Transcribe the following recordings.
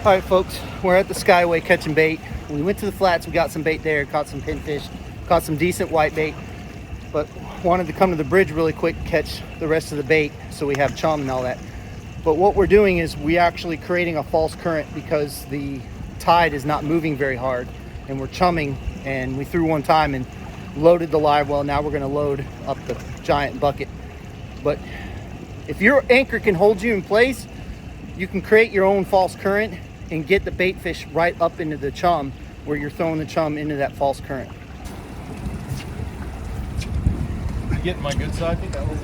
All right, folks, we're at the Skyway catching bait. We went to the flats, we got some bait there, caught some pinfish, caught some decent white bait, but wanted to come to the bridge really quick, catch the rest of the bait so we have chum and all that. But what we're doing is we actually creating a false current because the tide is not moving very hard, and we're chumming, and we threw one time and loaded the live well. Now we're going to load up the giant bucket. But if your anchor can hold you in place, you can create your own false current and get the bait fish right up into the chum where you're throwing the chum into that false current. You getting my good side? I think that was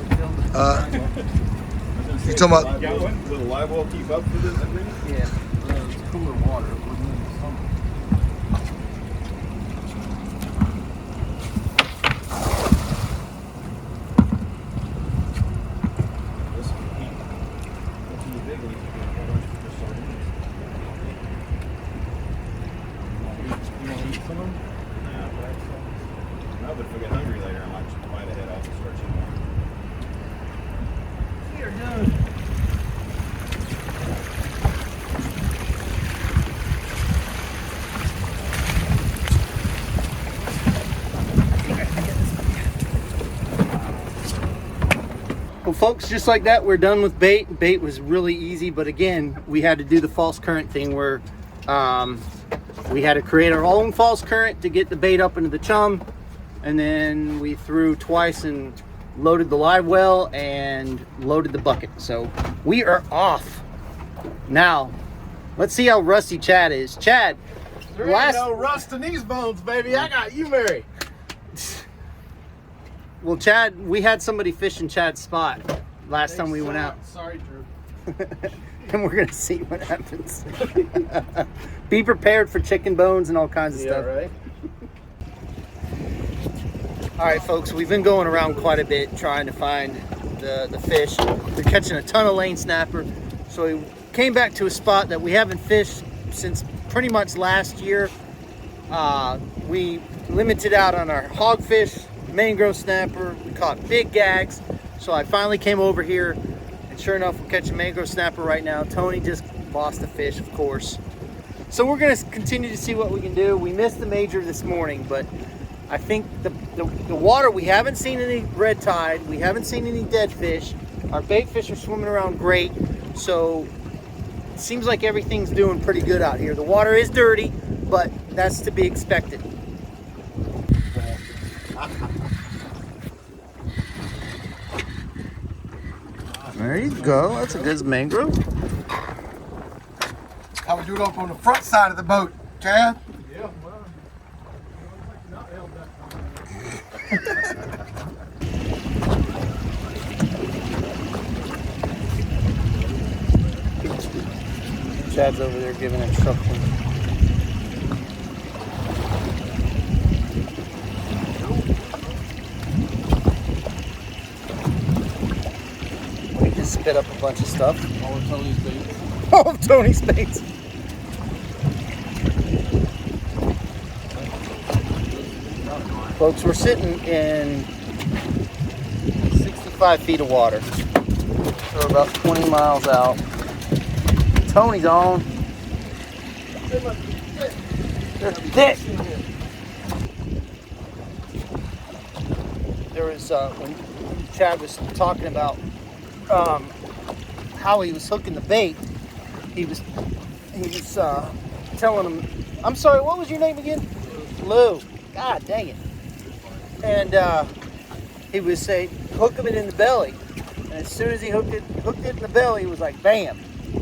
You talking about? Will the live well keep up for this? Yeah. It's cooler water. It wouldn't in the summer. This one can't. What's in the big one? You want to eat some of them? No, but if I get hungry later, I might bite a head off and start chewing on it. Here, done. Well, folks, just like that, we're done with bait. Bait was really easy, but again, we had to do the false current thing where we had to create our own false current to get the bait up into the chum, and then we threw twice and loaded the live well and loaded the bucket. So we are off. Now, let's see how rusty Chad is. Chad, There ain't no rust in these bones, baby. I got you, Mary. Well, Chad, we had somebody fishing Chad's spot last time we went out. Sorry, Drew. And we're gonna see what happens. Be prepared for chicken bones and all kinds of stuff. Right? All right, folks, we've been going around quite a bit trying to find the fish. We're catching a ton of lane snapper. So we came back to a spot that we haven't fished since pretty much last year. We limited out on our hogfish, mangrove snapper. We caught big gags. So I finally came over here, and sure enough, we're catching mangrove snapper right now. Tony just lost a fish, of course. So we're gonna continue to see what we can do. We missed the major this morning, but I think the water, we haven't seen any red tide, we haven't seen any dead fish. Our bait fish are swimming around great, so it seems like everything's doing pretty good out here. The water is dirty, but that's to be expected. There you go, that's a good mangrove. How we do it up on the front side of the boat, Chad? Yeah, well, not held that Chad's over there giving instructions. We just spit up a bunch of stuff. All of Tony's bait. All of Tony's baits. Folks, we're sitting in 65 feet of water. So we're about 20 miles out. Tony's on. They're thick. There was, when Chad was talking about how he was hooking the bait, he was telling him, I'm sorry, what was your name again? Lou. God dang it. And he was saying, hook him in the belly. And as soon as he hooked it in the belly, it was like, bam,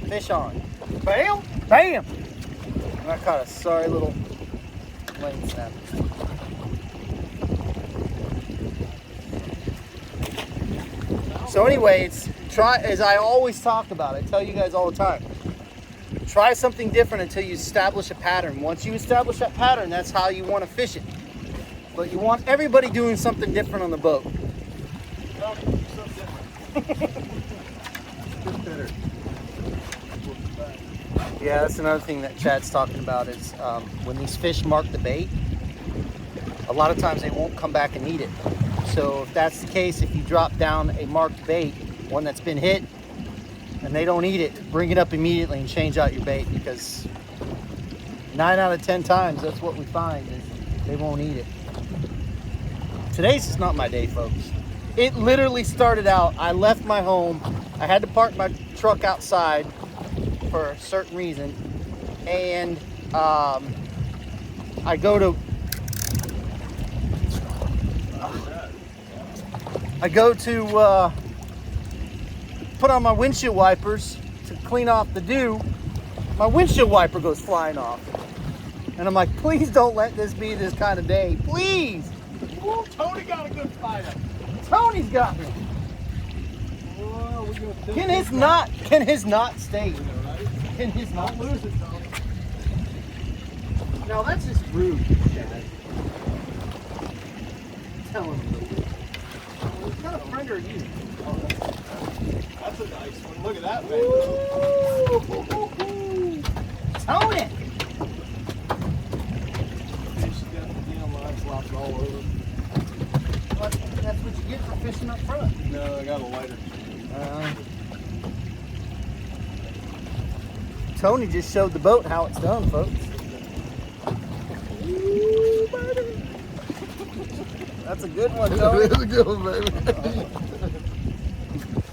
fish on. Bam, bam. And I caught a sorry little lane snapper. So anyway, try, as I always talk about, I tell you guys all the time, try something different until you establish a pattern. Once you establish that pattern, that's how you want to fish it. But you want everybody doing something different on the boat. Yeah, that's another thing that Chad's talking about is when these fish mark the bait, a lot of times they won't come back and eat it. So if that's the case, if you drop down a marked bait, one that's been hit, and they don't eat it, bring it up immediately and change out your bait, because 9 out of 10 times that's what we find is they won't eat it. Today's just not my day, folks. It literally started out, I left my home, I had to park my truck outside for a certain reason, and I go to put on my windshield wipers to clean off the dew. My windshield wiper goes flying off. And I'm like, please don't let this be this kind of day. Please. Woo, Tony got a good fighter. Tony's got me. Whoa, Can his knot stay? Can his knot lose it, Tony? No, that's just rude, Chad. Tell him. What kind of friend are you? That's a nice one. Look at that, man. Tony! She's got the damn line slopped all over. That's what you get for fishing up front. No, I got a lighter. Tony just showed the boat how it's done, folks. That's a good one, Tony. That's a good one, baby.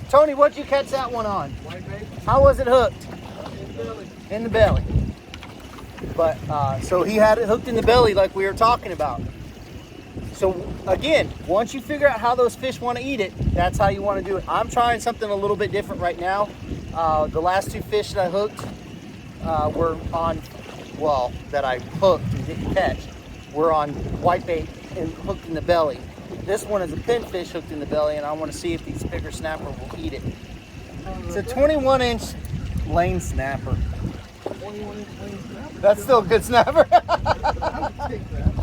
Tony, what'd you catch that one on? White bait? How was it hooked? In the belly. In the belly. But, so he had it hooked in the belly like we were talking about. So, again, once you figure out how those fish want to eat it, that's how you want to do it. I'm trying something a little bit different right now. The last 2 fish that I hooked were on, well, that I hooked and didn't catch, were on whitebait and hooked in the belly. This one is a pinfish hooked in the belly, and I want to see if these bigger snapper will eat it. It's a 21-inch lane snapper. 21-inch lane snapper. That's still a good snapper. I would take that.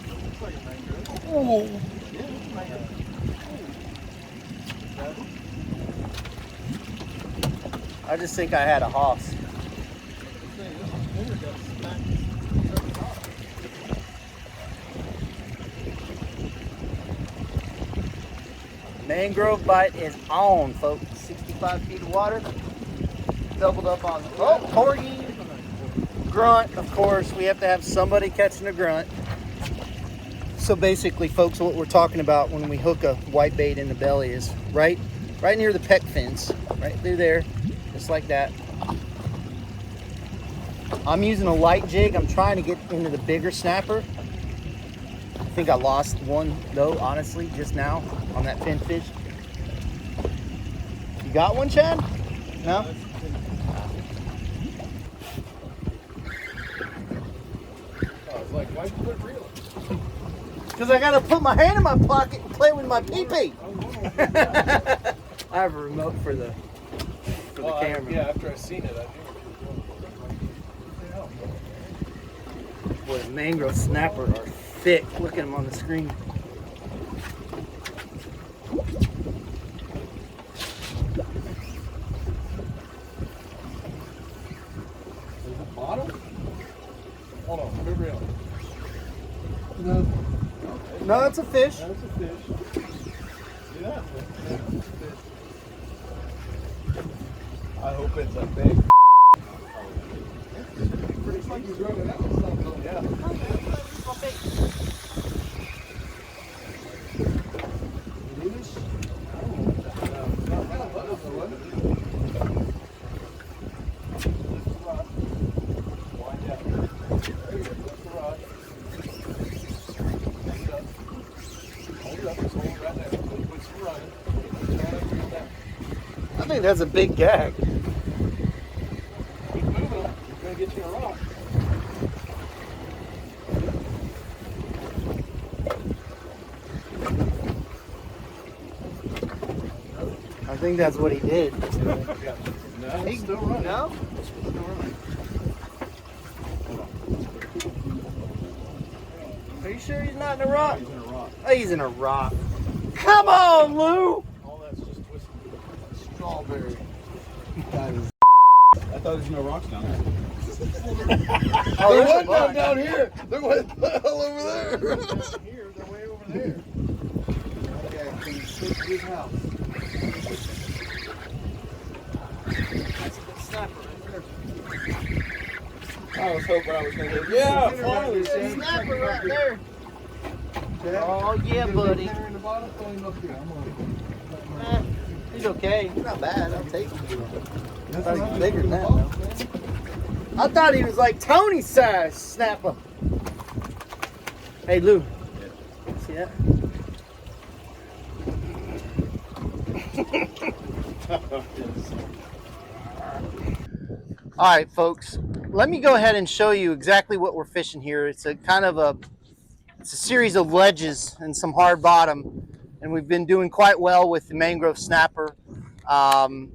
Looks like a mangrove. Ooh. Yeah, it's a mangrove. I just think I had a hoss. Mangrove bite is on, folks. 65 feet of water. Doubled up on, corgi. Grunt, of course. We have to have somebody catching a grunt. So basically, folks, what we're talking about when we hook a white bait in the belly is right near the pec fins. Right through there. Just like that. I'm using a light jig. I'm trying to get into the bigger snapper. I think I lost one though, honestly, just now on that pinfish. You got one, Chad? No? It's like, why'd you put real? Because I gotta put my hand in my pocket and play with my pee-pee. I have a remote for the camera. Yeah, after I seen it, I knew Boy, the mangrove snapper are thick. Look at them on the screen. Is it bottom? Hold on, put it real. No, it's a fish. That's a fish. See that? Yeah, that's a fish. I hope it's a big. It's like he's running out with something. Yeah. I think that's a big gag. Keep moving. He's gonna get you a rock. I think that's what he did. Yeah. No, he's still running. No? Still running. Are you sure he's not in a rock? He's in a rock. Oh, he's in a rock. Come on, Lou! All that's just twisted. Strawberry. That is. I thought there's no rocks down there. Oh, There there's was a none down here. There was all over there. Down here, they're way over there. Okay, can you switch to his house? I was hoping I was going to go. Yeah, finally. Snapper right there. Oh yeah, buddy. He's okay. He's not bad. I'll take him. I thought he was bigger than that, though. I thought he was like Tony's size snapper. Hey, Lou. See that? All right, folks. Let me go ahead and show you exactly what we're fishing here. It's a series of ledges and some hard bottom, and we've been doing quite well with the mangrove snapper and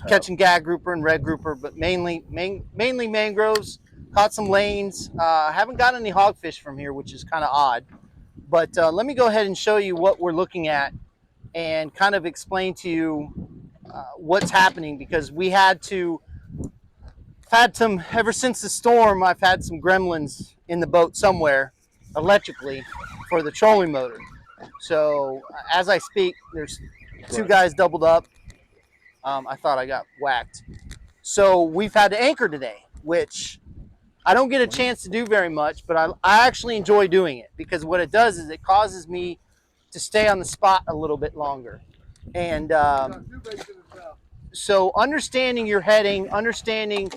catching gag grouper and red grouper, but mainly mangroves. Caught some lanes. Haven't got any hogfish from here, which is kind of odd. But let me go ahead and show you what we're looking at and kind of explain to you what's happening, because ever since the storm, I've had some gremlins in the boat somewhere electrically for the trolling motor. So as I speak, there's two guys doubled up. I thought I got whacked. So we've had to anchor today, which I don't get a chance to do very much, but I actually enjoy doing it, because what it does is it causes me to stay on the spot a little bit longer. And so understanding your heading, understanding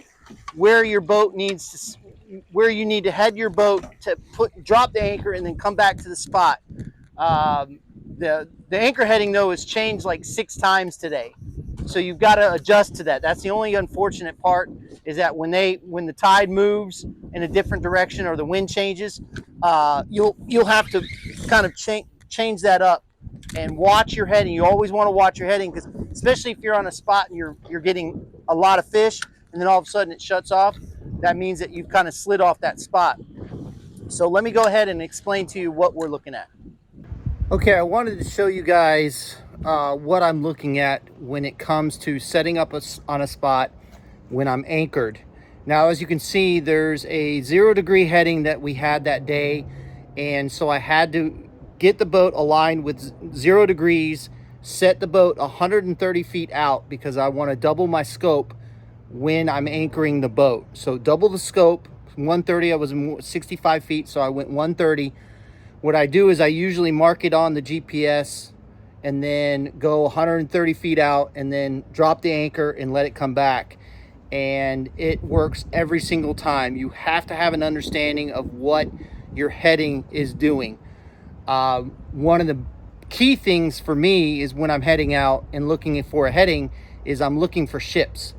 where your boat where you need to head your boat to drop the anchor and then come back to the spot. The anchor heading, though, has changed like 6 times today. So you've got to adjust to that. That's the only unfortunate part, is that when the tide moves in a different direction or the wind changes, you'll have to kind of change that up and watch your heading. You always want to watch your heading, because especially if you're on a spot and you're getting a lot of fish and then all of a sudden it shuts off, that means that you've kind of slid off that spot. So let me go ahead and explain to you what we're looking at. Okay, I wanted to show you guys what I'm looking at when it comes to setting up on a spot when I'm anchored. Now, as you can see, there's a 0-degree heading that we had that day, and so I had to get the boat aligned with 0 degrees, set the boat 130 feet out, because I want to double my scope when I'm anchoring the boat. So double the scope, 130, I was 65 feet, so I went 130. What I do is I usually mark it on the GPS and then go 130 feet out and then drop the anchor and let it come back. And it works every single time. You have to have an understanding of what your heading is doing. One of the key things for me is when I'm heading out and looking for a heading is I'm looking for ships.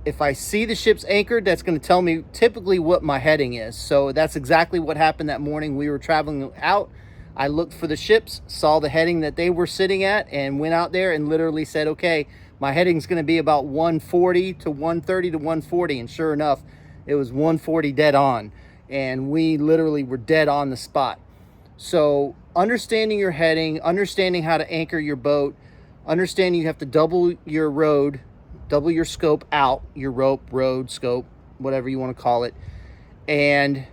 If I see the ship's anchored, that's going to tell me typically what my heading is. So that's exactly what happened that morning. We were traveling out. I looked for the ships, saw the heading that they were sitting at, and went out there and literally said, okay, my heading's going to be about 140 to 130 to 140. And sure enough, it was 140 dead on. And we literally were dead on the spot. So understanding your heading, understanding how to anchor your boat, understanding you have to double your road, double your scope out, your rope, road, scope, whatever you want to call it. And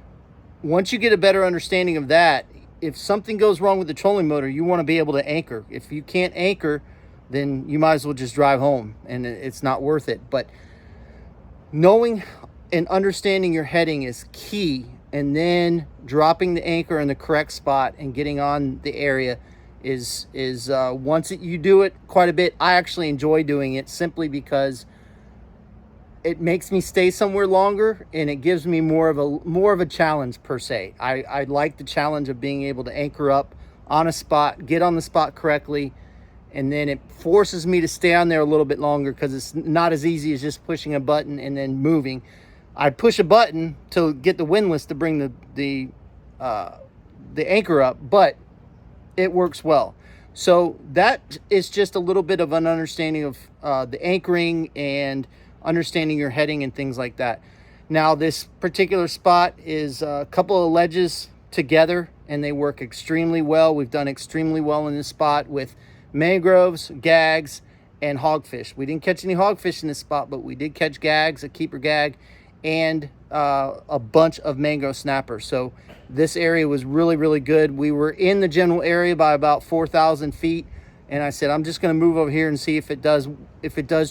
once you get a better understanding of that, if something goes wrong with the trolling motor, you want to be able to anchor. If you can't anchor, then you might as well just drive home, and it's not worth it. But knowing and understanding your heading is key, and then dropping the anchor in the correct spot and getting on the area is once you do it quite a bit. I actually enjoy doing it simply because it makes me stay somewhere longer, and it gives me more of a challenge per se. I like the challenge of being able to anchor up on a spot, get on the spot correctly, and then it forces me to stay on there a little bit longer, because it's not as easy as just pushing a button and then moving. I push a button to get the windlass to bring the anchor up, but it works well. So that is just a little bit of an understanding of the anchoring and understanding your heading and things like that. Now, this particular spot is a couple of ledges together, and they work extremely well. We've done extremely well in this spot with mangroves, gags, and hogfish. We didn't catch any hogfish in this spot, but we did catch gags, a keeper gag, and a bunch of mangrove snappers. So this area was really, really good. We were in the general area by about 4,000 feet, And I said, I'm just going to move over here and see if it does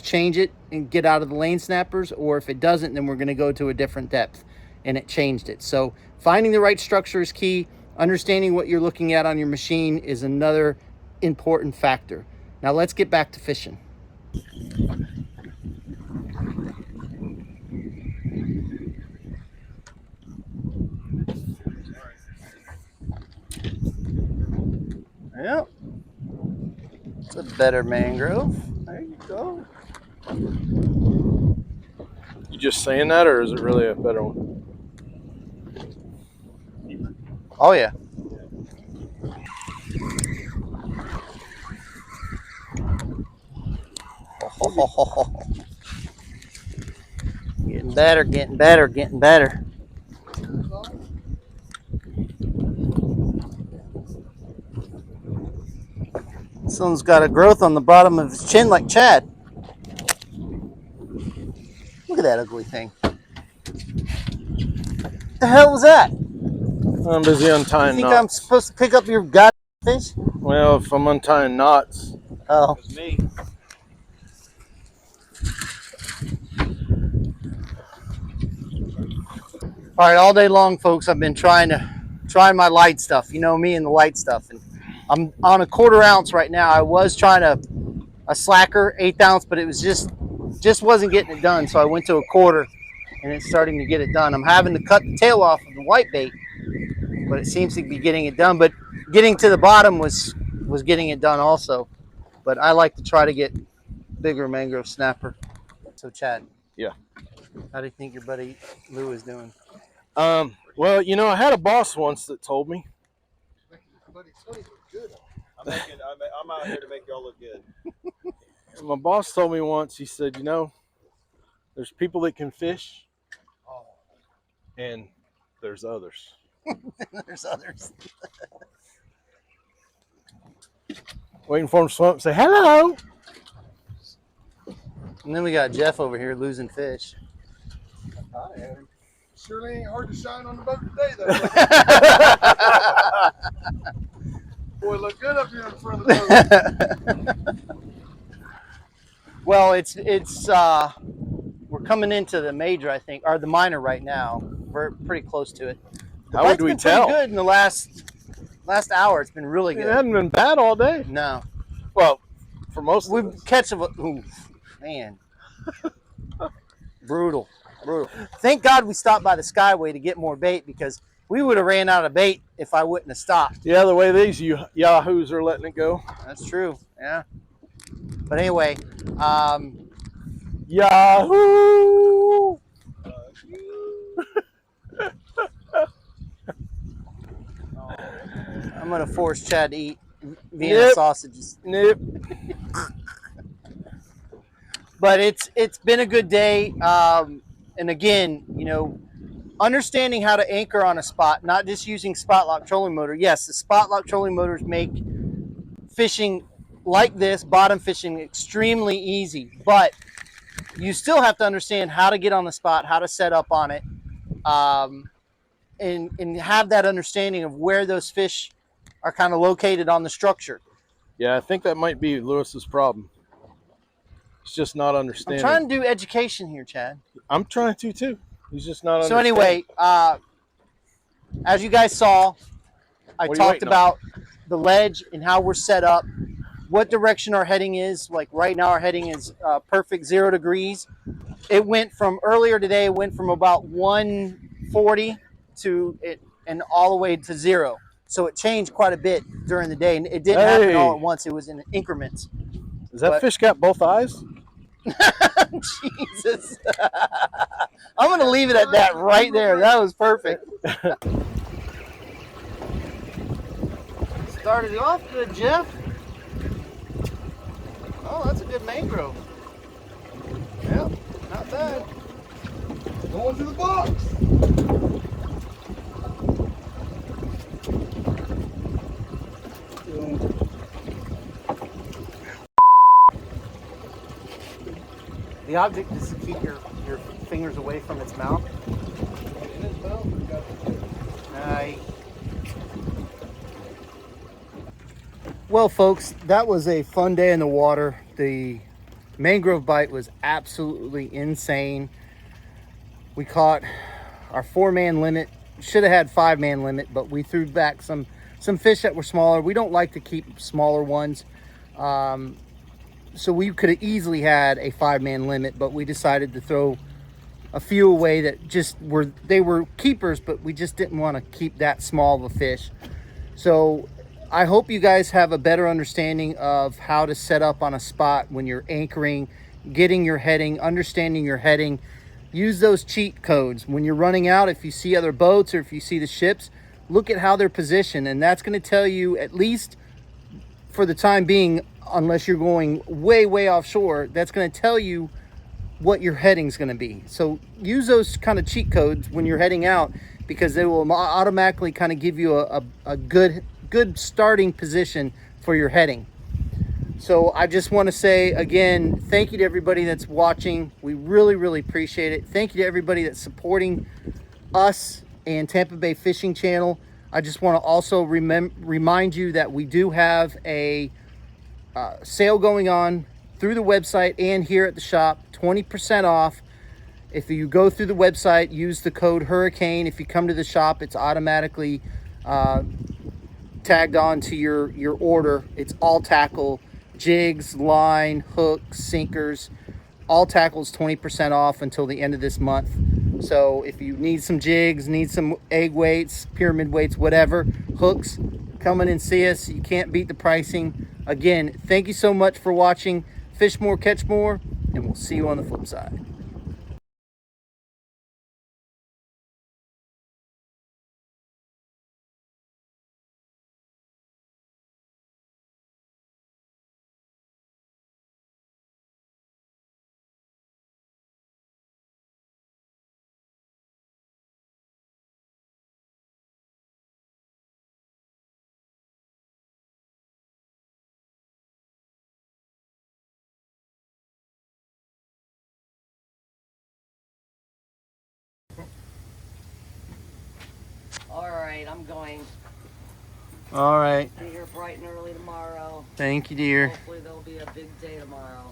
change it and get out of the lane snappers, or if it doesn't, then we're going to go to a different depth. And it changed it. So finding the right structure is key. Understanding what you're looking at on your machine is another important factor. Now let's get back to fishing. Yep. It's a better mangrove. There you go. You just saying that, or is it really a better one? Oh yeah. Getting better, getting better, getting better. This one's got a growth on the bottom of his chin like Chad. Look at that ugly thing. What the hell was that? I'm busy untying You think knots. I'm supposed to pick up your goddamn fish? Well, if I'm untying knots, Oh. It's me. All right, all day long, folks, I've been trying my light stuff. You know me and the light stuff. And I'm on a 1/4 ounce right now. I was trying a slacker, 1/8 ounce, but it was just wasn't getting it done. So I went to a 1/4, and it's starting to get it done. I'm having to cut the tail off of the white bait, but it seems to be getting it done. But getting to the bottom was getting it done also. But I like to try to get bigger mangrove snapper. So Chad, yeah. how do you think your buddy Lou is doing? Well, you know, I had a boss once that told me. I'm out here to make y'all look good. My boss told me once, he said, you know, there's people that can fish, and there's others. There's others. Waiting for him to swim up and say, hello. And then we got Jeff over here losing fish. Hi, Adam. Surely ain't hard to shine on the boat today, though. Boy, look good up here in front of the boat. Well, it's we're coming into the major, I think, or the minor right now. We're pretty close to it. How would we been tell? pretty good in the last hour. It's been really good. It hasn't been bad all day. No. Well, for most of We've us. catch a man. Brutal. Thank God we stopped by the Skyway to get more bait, because we would have ran out of bait if I wouldn't have stopped. Yeah, the way these yahoos are letting it go. That's true. Yeah. But anyway, Yahoo! I'm gonna force Chad to eat Vienna sausages. Nope. But it's been a good day. And again, you know, understanding how to anchor on a spot, not just using spot lock trolling motor. Yes, the spot lock trolling motors make fishing like this, bottom fishing, extremely easy. But you still have to understand how to get on the spot, how to set up on it, and have that understanding of where those fish are kind of located on the structure. Yeah, I think that might be Lewis's problem. He's just not understanding. I'm trying to do education here, Chad. I'm trying to too. He's just not So understanding. anyway, as you guys saw, I talked about the ledge and how we're set up, what direction our heading is. Like right now, our heading is perfect 0 degrees. It went from earlier today, it went from about 140 to it and all the way to 0. So it changed quite a bit during the day, and it didn't happen all at once. It was in increments. Does that fish got both eyes? Jesus. I'm going to leave it at that right there. That was perfect. Started off good, Jeff. Oh, that's a good mangrove. Yep, not bad. Going to the box. The object is to keep your fingers away from its mouth. In his mouth, we got Well, folks, that was a fun day in the water. The mangrove bite was absolutely insane. We caught our 4-man limit. Should have had 5-man limit, but we threw back some fish that were smaller. We don't like to keep smaller ones. So we could have easily had a 5-man limit, but we decided to throw a few away that just were keepers, but we just didn't want to keep that small of a fish. So I hope you guys have a better understanding of how to set up on a spot when you're anchoring, getting your heading, understanding your heading. Use those cheat codes. When you're running out, if you see other boats or if you see the ships, look at how they're positioned, and that's going to tell you, at least for the time being, unless you're going way offshore, that's going to tell you what your heading's going to be. So use those kind of cheat codes when you're heading out, because they will automatically kind of give you a good starting position for your heading. So I just want to say again, thank you to everybody that's watching. We really appreciate it. Thank you to everybody that's supporting us and Tampa Bay Fishing Channel. I just want to also remind you that we do have a sale going on through the website and here at the shop. 20% off. If you go through the website, use the code Hurricane. If you come to the shop, it's automatically tagged on to your order. It's all tackle, jigs, line, hooks, sinkers. All tackles 20% off until the end of this month. So if you need some jigs, need some egg weights, pyramid weights, whatever, hooks, come in and see us. You can't beat the pricing. Again, thank you so much for watching. Fish more, catch more, and we'll see you on the flip side. All right, I'm going. All right. Be here bright and early tomorrow. Thank you, dear. Hopefully there'll be a big day tomorrow.